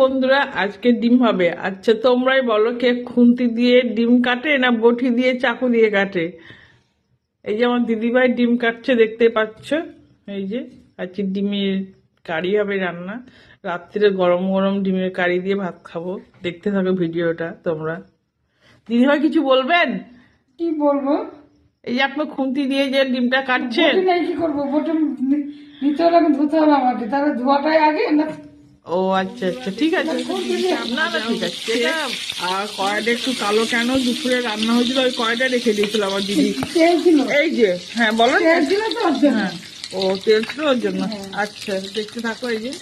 বন্ধুরা আজকে ডিম হবে। আচ্ছা তোমরাই বলো, কে খুন্তি দিয়ে ডিম কাটে না বটি দিয়ে চাকু দিয়ে কাটে? এই যে আমার দিদিভাই ডিম কাটছে, দেখতে পাচ্ছ। এই যে আজকে ডিমের কারি হবে রান্না। রাত্রে গরম গরম ডিমের কারি দিয়ে ভাত খাবো। দেখতে থাকো ভিডিওটা তোমরা। দিদিভাই কিছু বলবেন? কি বলবো? এই যে আপনার খুন্তি দিয়ে যে ডিমটা কাটছেন। বটি নাই, কি করবো? বটি নিতে হলে আমি ধুতে হবে আমাকে, তাহলে ধোয়াটাই আগে না? ও আচ্ছা আচ্ছা, ঠিক আছে। না না ঠিক আছে। আর কড়াইটা একটু কালো কেন? দুপুরে রান্না হয়েছিল, ওই কড়াইটা রেখে দিয়েছিল আমার দিদি। তেল ছিল, এই যে হ্যাঁ বলো। তেল ছিল তো ওর জন্য। হ্যাঁ, ও তেল ছিল ওর জন্য। আচ্ছা দেখতে থাকো। এই যে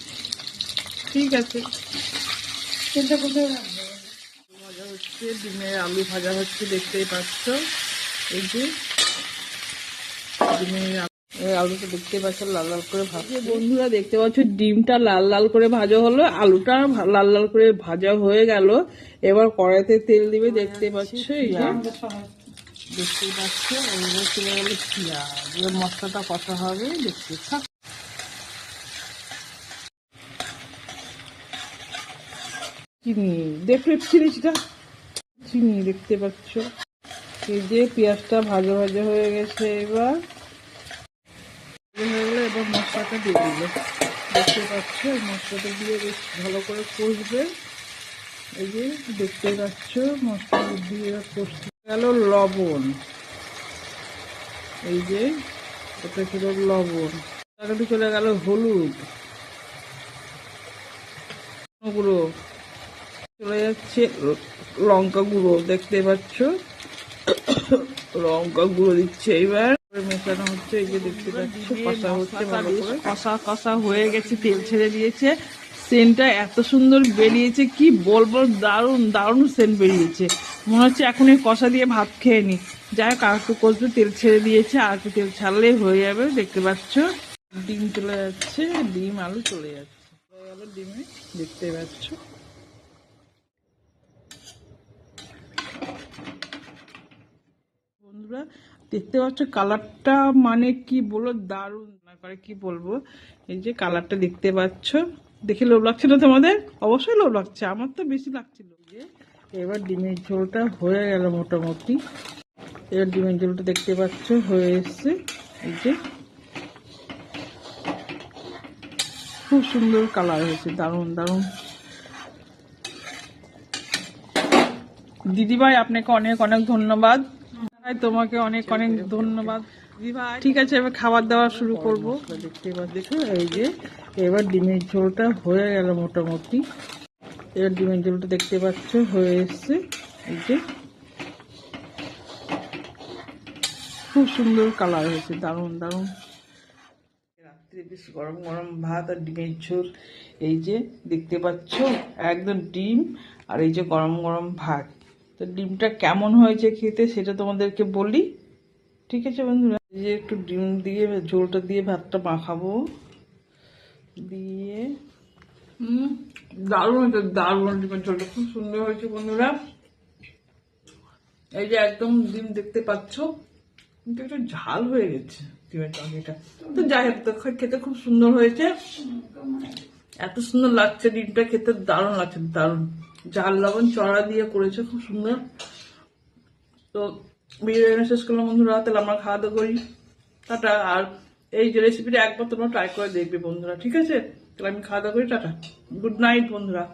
ঠিক আছে। তেলটা কোথায় রাখবো? ভাজা হচ্ছে, ডিমের আলু ভাজা হচ্ছে, দেখতেই পাচ্ছ। এই যে ডিমের আলুটা দেখতে পাচ্ছ লাল লাল করে ভাজা। বন্ধুরা দেখতে পাচ্ছ ডিমটা লাল লাল করে ভাজা হলো, আলুটা লাল লাল করে ভাজা হয়ে গেল। এবার কড়াইতে তেল দিবে, দেখতে পাচ্ছ। এই যে দেখতেই পাচ্ছ, এবার চলে গেল পেঁয়াজ। এবার মশলাটা কষা হবে, দেখতে থাক। চিনি দেখলে চিনিটা, চিনি দেখতে পাচ্ছ। এই যে পেঁয়াজটা ভাজা ভাজা হয়ে গেছে। এবার হয়ে গেলে এবার মশলাটা দিয়ে দিল, দেখতে পাচ্ছ। মশলাটা দিয়ে বেশ ভালো করে কষবে। এই যে দেখতে পাচ্ছ মশলা দিয়ে কষতে গেল। লবণ, এই যে এটা ছিল লবণ। তারপরে চলে গেল হলুদ গুঁড়ো, চলে যাচ্ছে লঙ্কা গুঁড়ো, দেখতে পাচ্ছ। লঙ্কা গুঁড়ো দিচ্ছে। এবার মেশানো হচ্ছে। এই যে দেখতে পাচ্ছ কষা হচ্ছে ভালো করে। কষা কষা হয়ে গেছে, তেল ছেড়ে দিয়েছে। সেন্টটা এত সুন্দর বেরিয়েছে, কি বলবো, দারুণ দারুণ সেন্ট বেরিয়েছে। মনে হচ্ছে এখন এই কষা দিয়ে ভাত খেয়ে নি। যাই হোক, আর একটু কষবে, তেল ছেড়ে দিয়েছে, আর একটু তেল ছাড়লেই হয়ে যাবে। দেখতে পাচ্ছ ডিম চলে যাচ্ছে, ডিম আলু চলে যাচ্ছে, হয়ে গেল ডিমে, দেখতে পাচ্ছ। বন্ধুরা দেখতে পাচ্ছ কালারটা, মানে কি বলবো, দারুণ না করে কি বলবো। এই যে কালারটা দেখতে পাচ্ছ, দেখে লোভ লাগছে না তোমাদের? অবশ্যই লোভ লাগছে, আমার তো বেশি লাগছিল। যে এবার ডিমের ঝোলটা হয়ে গেল মোটামুটি। এবার ডিমের ঝোলটা দেখতে পাচ্ছ হয়ে এসছে। এই যে খুব সুন্দর কালার হয়েছে, দারুণ দারুণ। দিদিভাই আপনাকে অনেক অনেক ধন্যবাদ। তোমাকে অনেক অনেক ধন্যবাদ। ঠিক আছে, এবার খাবার দাবার শুরু করবো। দেখতে পাচ্ছ, দেখো এই যে এবার ডিমের ঝোলটা হয়ে গেল মোটামুটি। এবার ডিমের ঝোলটা দেখতে পাচ্ছ হয়ে এসছে। এই যে খুব সুন্দর কালার হয়েছে, দারুণ দারুণ। রাত্রে বেশ গরম গরম ভাত আর ডিমের ঝোল। এই যে দেখতে পাচ্ছ একদম ডিম আর এই যে গরম গরম ভাত। তো ডিমটা কেমন হয়েছে খেতে সেটা তোমাদেরকে বলি, ঠিক আছে বন্ধুরা। এই যে একটু ডিম দিয়ে ঝোলটা দিয়ে ভাতটা মাখাবো, দিয়ে দারুণ হয়েছে, দারুণ। ডিমের ঝোলটা খুব সুন্দর হয়েছে বন্ধুরা। এই যে একদম ডিম দেখতে পাচ্ছ, কিন্তু একটু ঝাল হয়ে গেছে ডিমের তরকারিটা। তো যাই হোক, তো খেতে খুব সুন্দর হয়েছে, এত সুন্দর লাগছে ডিমটা খেতে, দারুণ লাগছে, দারুণ। ঝাল লবণ চড়া দিয়ে করেছে, খুব সুন্দর। তো ভিডিও শেষ করলাম বন্ধুরা, তাহলে আমরা খাওয়া দাওয়া করি, টাটা। আর এই যে রেসিপিটা একবার তোমরা ট্রাই করে দেখবে বন্ধুরা, ঠিক আছে? তাহলে আমি খাওয়া দাওয়া করি, টাটা, গুড নাইট বন্ধুরা।